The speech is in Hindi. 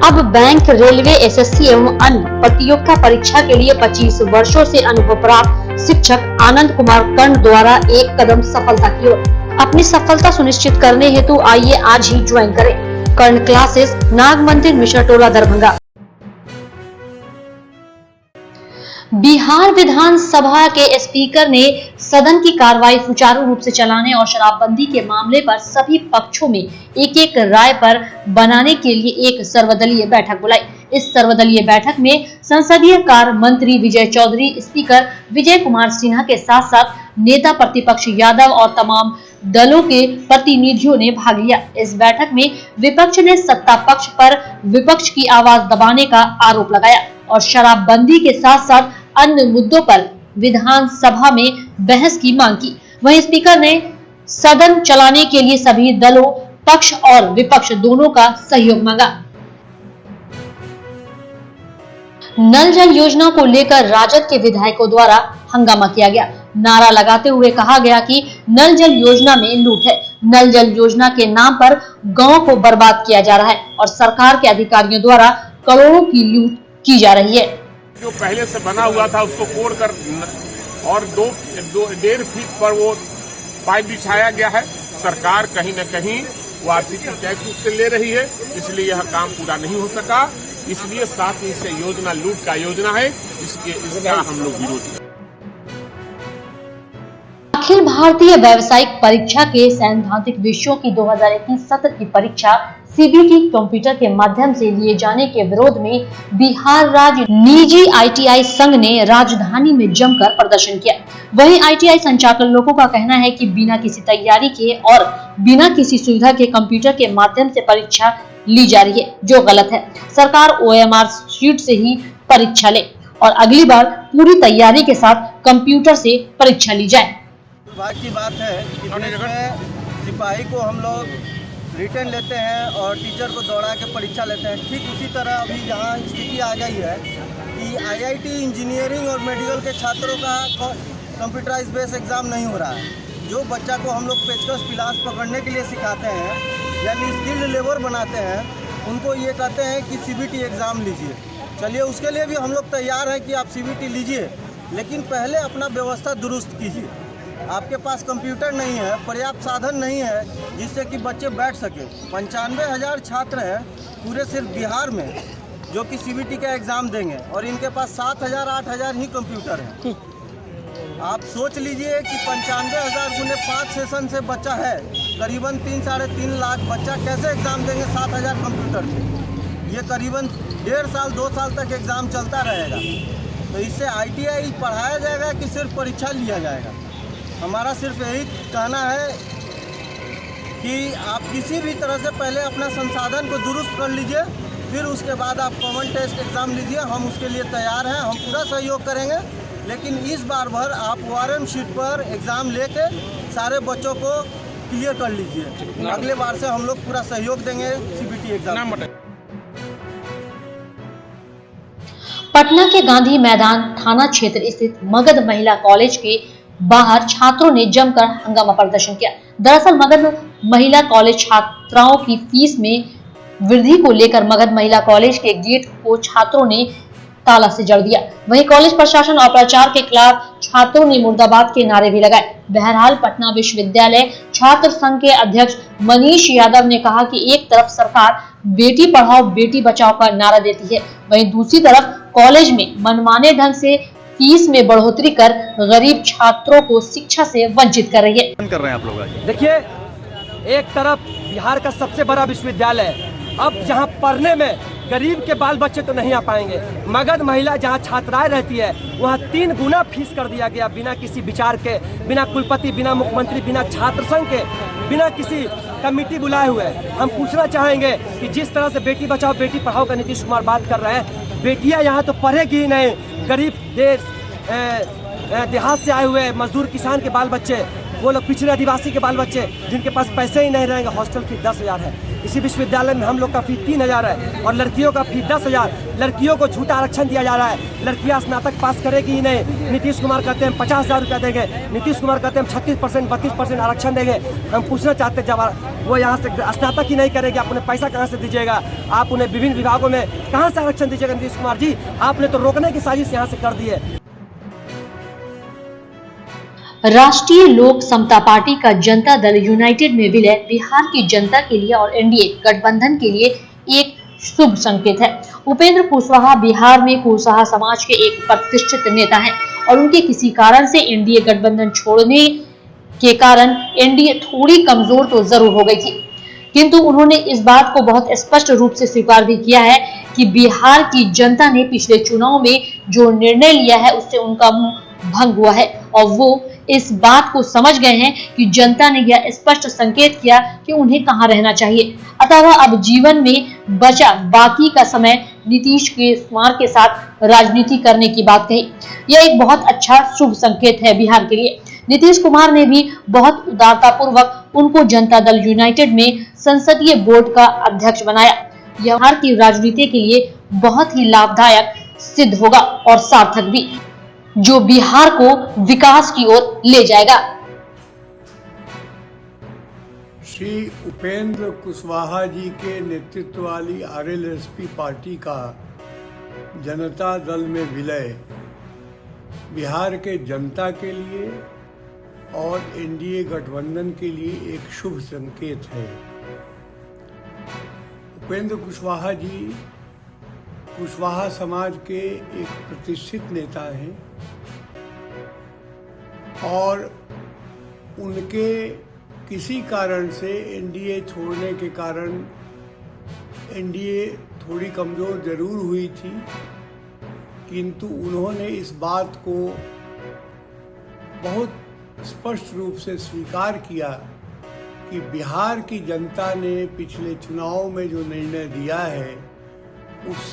अब बैंक, रेलवे, एसएससी एवं अन्य प्रतियोगिता परीक्षा के लिए 25 वर्षों से अनुभव प्राप्त शिक्षक आनंद कुमार कर्ण द्वारा एक कदम सफलता की ओर। अपनी सफलता सुनिश्चित करने हेतु आइए आज ही ज्वाइन करें कर्ण क्लासेस, नाग मंदिर, मिश्रा टोला, दरभंगा। बिहार विधानसभा के स्पीकर ने सदन की कार्रवाई सुचारू रूप से चलाने और शराबबंदी के मामले पर सभी पक्षों में एक राय पर बनाने के लिए एक सर्वदलीय बैठक बुलाई। इस सर्वदलीय बैठक में संसदीय कार्य मंत्री विजय चौधरी, स्पीकर विजय कुमार सिन्हा के साथ साथ नेता प्रतिपक्ष यादव और तमाम दलों के प्रतिनिधियों ने भाग लिया। इस बैठक में विपक्ष ने सत्ता पक्ष पर विपक्ष की आवाज दबाने का आरोप लगाया और शराबबंदी के साथ साथ अन्य मुद्दों पर विधानसभा में बहस की मांग की। वहीं स्पीकर ने सदन चलाने के लिए सभी दलों, पक्ष और विपक्ष दोनों का सहयोग मांगा। नल जल योजना को लेकर राजद के विधायकों द्वारा हंगामा किया गया। नारा लगाते हुए कहा गया कि नल जल योजना में लूट है। नल जल योजना के नाम पर गांव को बर्बाद किया जा रहा है और सरकार के अधिकारियों द्वारा करोड़ों की लूट की जा रही है। जो पहले से बना हुआ था उसको कोड़ कर और 1.5 फीट पर वो पाइप बिछाया गया है। सरकार कहीं न कहीं वो आर्थिक टैक्स उससे ले रही है, इसलिए यह काम पूरा नहीं हो सका। इसलिए साथ ही से योजना लूट का योजना है, इसका हम लोग विरोध हैं। अखिल भारतीय व्यावसायिक परीक्षा के सैद्धांतिक विषयों की 2021 सत्र की परीक्षा सीबीटी कंप्यूटर के माध्यम से लिए जाने के विरोध में बिहार राज्य निजी आईटीआई संघ ने राजधानी में जमकर प्रदर्शन किया। वहीं आईटीआई संचालकों का कहना है कि बिना किसी तैयारी के और बिना किसी सुविधा के कंप्यूटर के माध्यम से परीक्षा ली जा रही है, जो गलत है। सरकार ओएमआर शीट से ही परीक्षा ले और अगली बार पूरी तैयारी के साथ कंप्यूटर से परीक्षा ली जाए। बात की बात है कि देश में सिपाही को हम लोग रिटर्न लेते हैं और टीचर को दौड़ा के परीक्षा लेते हैं। ठीक उसी तरह अभी यहाँ स्थिति आ गई है कि आईआईटी, इंजीनियरिंग और मेडिकल के छात्रों का कंप्यूटराइज बेस एग्ज़ाम नहीं हो रहा है। जो बच्चा को हम लोग पेचकस पिलास पकड़ने के लिए सिखाते हैं यानी स्किल्ड लेबर बनाते हैं, उनको ये कहते हैं कि सीबीटी एग्ज़ाम लीजिए। चलिए, उसके लिए भी हम लोग तैयार हैं कि आप सीबीटी लीजिए, लेकिन पहले अपना व्यवस्था दुरुस्त कीजिए। आपके पास कंप्यूटर नहीं है, पर्याप्त साधन नहीं है जिससे कि बच्चे बैठ सके। 95,000 छात्र हैं पूरे सिर्फ बिहार में जो कि सीबीटी का एग्ज़ाम देंगे और इनके पास 7,000 8,000 ही कंप्यूटर हैं। आप सोच लीजिए कि 95,000 गुने 5 सेशन से बच्चा है, करीबन 3 साढ़े 3 लाख बच्चा कैसे एग्ज़ाम देंगे 7,000 कंप्यूटर पे। ये करीबन 1.5 साल 2 साल तक एग्ज़ाम चलता रहेगा। तो इससे आईटीआई पढ़ाया जाएगा कि सिर्फ परीक्षा लिया जाएगा? हमारा सिर्फ यही कहना है कि आप किसी भी तरह से पहले अपना संसाधन को दुरुस्त कर लीजिए, फिर उसके बाद आप कॉमन टेस्ट एग्ज़ाम लीजिए। हम उसके लिए तैयार हैं, हम पूरा सहयोग करेंगे, लेकिन इस बार भर आप ओआरएम शीट पर एग्ज़ाम लेके सारे बच्चों को क्लियर कर लीजिए। अगले बार से हम लोग पूरा सहयोग देंगे सीबीटी एग्ज़ाम। पटना के गांधी मैदान थाना क्षेत्र स्थित मगध महिला कॉलेज के बाहर छात्रों ने जमकर हंगामा प्रदर्शन किया। दरअसल मगध महिला कॉलेज छात्राओं की फीस में वृद्धि को लेकर मगध महिला कॉलेज के गेट को छात्रों ने ताला से जड़ दिया। वहीं कॉलेज प्रशासन और प्राचार्य के खिलाफ छात्रों ने मुर्दाबाद के नारे भी लगाए। बहरहाल पटना विश्वविद्यालय छात्र संघ के अध्यक्ष मनीष यादव ने कहा कि एक तरफ सरकार बेटी पढ़ाओ बेटी बचाओ का नारा देती है, वहीं दूसरी तरफ कॉलेज में मनमाने ढंग से फीस में बढ़ोतरी कर गरीब छात्रों को शिक्षा से वंचित कर रही है। कर रहे हैं आप लोग? देखिए, एक तरफ बिहार का सबसे बड़ा विश्वविद्यालय है, अब जहां पढ़ने में गरीब के बाल बच्चे तो नहीं आ पाएंगे। मगध महिला जहां छात्राएं रहती है वहां 3 गुना फीस कर दिया गया, बिना किसी विचार के, बिना कुलपति, बिना मुख्यमंत्री, बिना छात्र संघ के, बिना किसी कमेटी बुलाए हुए। हम पूछना चाहेंगे कि जिस तरह से बेटी बचाओ बेटी पढ़ाओ का नीतीश कुमार बात कर रहे हैं, बेटियां यहाँ तो पढ़ेगी ही नहीं। गरीब देहात से आए हुए मजदूर किसान के बाल बच्चे वो लोग पिछड़े आदिवासी के बाल बच्चे जिनके पास पैसे ही नहीं रहेंगे, हॉस्टल फी 10,000 है। इसी विश्वविद्यालय में हम लोग का फी 3,000 है और लड़कियों का फी 10,000। लड़कियों को झूठा आरक्षण दिया जा रहा है, लड़कियां स्नातक पास करेगी ही नहीं। नीतीश कुमार कहते हैं 50,000 रुपया देंगे, नीतीश कुमार कहते हैं 36%, 32% आरक्षण देंगे। हम पूछना चाहते हैं जब वो यहाँ से स्नातक ही नहीं करेगी, आप उन्हें पैसा कहाँ से दीजिएगा? आप उन्हें विभिन्न विभागों में कहाँ से आरक्षण दीजिएगा? नीतीश कुमार जी, आपने तो रोकने की साजिश यहाँ से कर दी है। राष्ट्रीय लोक समता पार्टी का जनता दल यूनाइटेड में विलय बिहार की जनता के लिए और एनडीए गठबंधन के लिए एक शुभ संकेत है। उपेंद्र कुशवाहा बिहार में कुशवाहा समाज के एक प्रतिष्ठित नेता हैं और उनके किसी कारण से एनडीए गठबंधन छोड़ने के कारण एनडीए थोड़ी कमजोर तो जरूर हो गई थी, किंतु उन्होंने इस बात को बहुत स्पष्ट रूप से स्वीकार भी किया है कि बिहार की जनता ने पिछले चुनाव में जो निर्णय लिया है उससे उनका मुंह भंग हुआ है और वो इस बात को समझ गए हैं कि जनता ने यह स्पष्ट संकेत किया कि उन्हें कहां रहना चाहिए। अतः वह अब जीवन में बचा बाकी का समय नीतीश कुमार के साथ राजनीति करने की बात कही। यह एक बहुत अच्छा शुभ संकेत है बिहार के लिए। नीतीश कुमार ने भी बहुत उदारता पूर्वक उनको जनता दल यूनाइटेड में संसदीय बोर्ड का अध्यक्ष बनाया। यह बिहार की राजनीति के लिए बहुत ही लाभदायक सिद्ध होगा और सार्थक भी, जो बिहार को विकास की ओर ले जाएगा। श्री उपेंद्र कुशवाहा जी के नेतृत्व वाली आरएलएसपी पार्टी का जनता दल में विलय बिहार के जनता के लिए और एनडीए गठबंधन के लिए एक शुभ संकेत है। उपेंद्र कुशवाहा जी कुशवाहा समाज के एक प्रतिष्ठित नेता हैं और उनके किसी कारण से एनडीए छोड़ने के कारण एनडीए थोड़ी कमज़ोर जरूर हुई थी, किंतु उन्होंने इस बात को बहुत स्पष्ट रूप से स्वीकार किया कि बिहार की जनता ने पिछले चुनाव में जो निर्णय दिया है उस